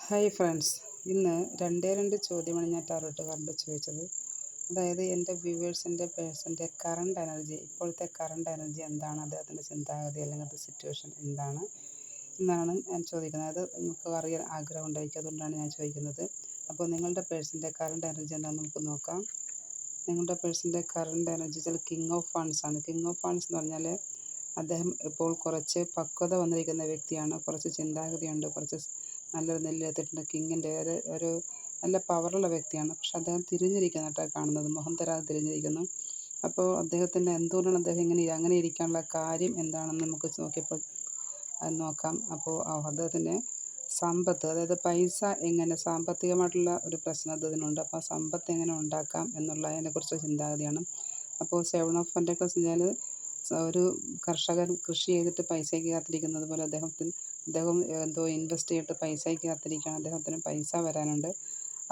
Hi friends, ഇന്ന് രണ്ടേ രണ്ട് ചോദ്യമാണ് ഞാൻ ടാരോട്ട് കാർഡിൽ ചോദിച്ചത്. അതായത് എൻ്റെ വ്യൂവേഴ്സിൻ്റെ പേഴ്സൻ്റെ കറണ്ട് എനർജി, ഇപ്പോഴത്തെ കറണ്ട് എനർജി എന്താണ്, അദ്ദേഹത്തിൻ്റെ ചിന്താഗതി അല്ലെങ്കിൽ അത് സിറ്റുവേഷൻ എന്താണ് എന്നാണ് ഞാൻ ചോദിക്കുന്നത്. അത് നമുക്ക് അറിയാൻ ആഗ്രഹം ഉണ്ടായിരിക്കും, അതുകൊണ്ടാണ് ഞാൻ ചോദിക്കുന്നത്. അപ്പോൾ നിങ്ങളുടെ പേഴ്സൻ്റെ കറണ്ട് എനർജി എന്താണെന്ന് നമുക്ക് നോക്കാം. നിങ്ങളുടെ പേഴ്സൻ്റെ current energy king of funds ആണ്. കിങ് ഓഫ് ഫണ്ട്സ് എന്ന് പറഞ്ഞാൽ അദ്ദേഹം ഇപ്പോൾ കുറച്ച് പക്വത വന്നിരിക്കുന്ന വ്യക്തിയാണ്. കുറച്ച് ചിന്താഗതിയുണ്ട്, കുറച്ച് നല്ലൊരു നെല്ലെത്തിയിട്ടുണ്ട്. കിങ്ങിൻ്റെ ഒരു നല്ല പവറുള്ള വ്യക്തിയാണ്. പക്ഷെ അദ്ദേഹം തിരിഞ്ഞിരിക്കുന്നതായിട്ടാണ് കാണുന്നത്, മുഖം തരാതെ തിരിഞ്ഞിരിക്കുന്നു. അപ്പോൾ അദ്ദേഹത്തിൻ്റെ എന്തുകൊണ്ടാണ് അദ്ദേഹം അങ്ങനെ ഇരിക്കാനുള്ള കാര്യം എന്താണെന്ന് നമുക്ക് നോക്കിയപ്പോൾ അത് നോക്കാം. അപ്പോൾ അദ്ദേഹത്തിൻ്റെ സമ്പത്ത്, അതായത് പൈസ എങ്ങനെ, സാമ്പത്തികമായിട്ടുള്ള ഒരു പ്രശ്നം അദ്ദേഹത്തിനുണ്ട്. അപ്പോൾ സമ്പത്ത് എങ്ങനെ ഉണ്ടാക്കാം എന്നുള്ളതിനെക്കുറിച്ച് ചിന്താഗതിയാണ്. അപ്പോൾ 7 ഓഫ് പെൻറ്റക്കിൾസ് പറഞ്ഞാൽ ഒരു കർഷകൻ കൃഷി ചെയ്തിട്ട് പൈസയ്ക്ക് കാത്തിരിക്കുന്നത് പോലെ അദ്ദേഹം എന്തോ ഇൻവെസ്റ്റ് ചെയ്തിട്ട് പൈസയ്ക്ക് കാത്തിരിക്കുകയാണ്. അദ്ദേഹത്തിന് പൈസ വരാനുണ്ട്.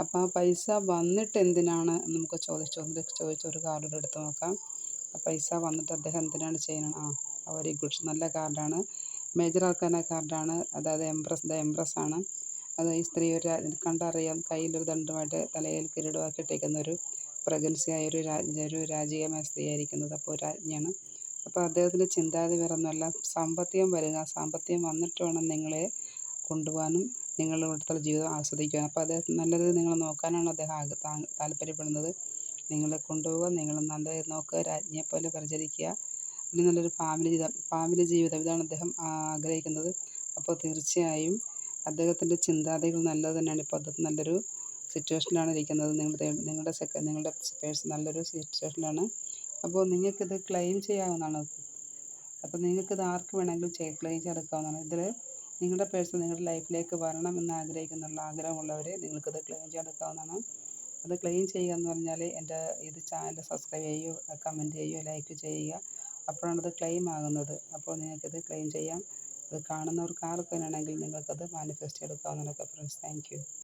അപ്പോൾ ആ പൈസ വന്നിട്ട് എന്തിനാണ് നമുക്ക് ചോദിച്ചൊരു കാർഡ് എടുത്ത് നോക്കാം. ആ പൈസ വന്നിട്ട് അദ്ദേഹം എന്തിനാണ് ചെയ്യുന്നത്? വെരി ഗുഡ്, നല്ല കാർഡാണ്. മേജർ ആർക്കാന കാർഡാണ്. അതായത് എംപ്രസ് ആണ്. അത് ഈ സ്ത്രീ കണ്ടറിയാം, കയ്യിലൊരു ദണ്ഡുമായിട്ട് തലയിൽ കിരീടമാക്കിയിട്ടേക്കുന്ന ഒരു പ്രഗത്ഭയായ ഒരു രാജകീയമായ സ്ത്രീയായിരിക്കുന്നത്. അപ്പോൾ രാജ്ഞിയാണ്. അപ്പോൾ അദ്ദേഹത്തിൻ്റെ ചിന്താഗതി വേറെ ഒന്നുമല്ല, സാമ്പത്തികം വരിക, സാമ്പത്തികം വന്നിട്ട് വേണം നിങ്ങളെ കൊണ്ടുപോകാനും നിങ്ങളുടെ ഇവിടുത്തെ ജീവിതം ആസ്വദിക്കാനും. അപ്പോൾ അദ്ദേഹത്തിന് നല്ലത് നിങ്ങൾ നോക്കാനാണ് അദ്ദേഹം താല്പര്യപ്പെടുന്നത്. നിങ്ങളെ കൊണ്ടുപോവുക, നിങ്ങൾ നല്ലത് നോക്കുക, രാജ്ഞിയെപ്പോലെ പരിചരിക്കുക, പിന്നെ നല്ലൊരു ഫാമിലി ജീവിതം ഇതാണ് അദ്ദേഹം ആഗ്രഹിക്കുന്നത്. അപ്പോൾ തീർച്ചയായും അദ്ദേഹത്തിൻ്റെ ചിന്താഗതികൾ നല്ലത് തന്നെയാണ്. ഇപ്പോൾ അദ്ദേഹം നല്ലൊരു സിറ്റുവേഷനിലാണ് ഇരിക്കുന്നത്. നിങ്ങളുടെ പേഴ്സൺ നല്ലൊരു സിറ്റുവേഷനിലാണ്. അപ്പോൾ നിങ്ങൾക്കിത് ക്ലെയിം ചെയ്യാവുന്നതാണ്. അപ്പോൾ നിങ്ങൾക്കിത് ആർക്ക് വേണമെങ്കിലും ക്ലെയിം ചെയ്തെടുക്കാവുന്നതാണ്. ഇതിൽ നിങ്ങളുടെ പേഴ്സൺ നിങ്ങളുടെ ലൈഫിലേക്ക് വരണമെന്ന് ആഗ്രഹമുള്ളവരെ നിങ്ങൾക്കിത് ക്ലെയിം ചെയ്തെടുക്കാവുന്നതാണ്. അത് ക്ലെയിം ചെയ്യുക എന്ന് പറഞ്ഞാൽ ഇത് ചാനൽ സബ്സ്ക്രൈബ് ചെയ്യുകയോ, കമൻറ്റ് ചെയ്യുകയോ, ലൈക്ക് ചെയ്യുക. അപ്പോഴാണത് ക്ലെയിം ആകുന്നത്. അപ്പോൾ നിങ്ങൾക്കിത് ക്ലെയിം ചെയ്യാം. ഇത് കാണുന്നവർക്ക് ആർക്ക് വേണമെങ്കിൽ നിങ്ങൾക്കത് മാനിഫെസ്റ്റ് എടുക്കാവുന്നതാണ്. Friends, thank you.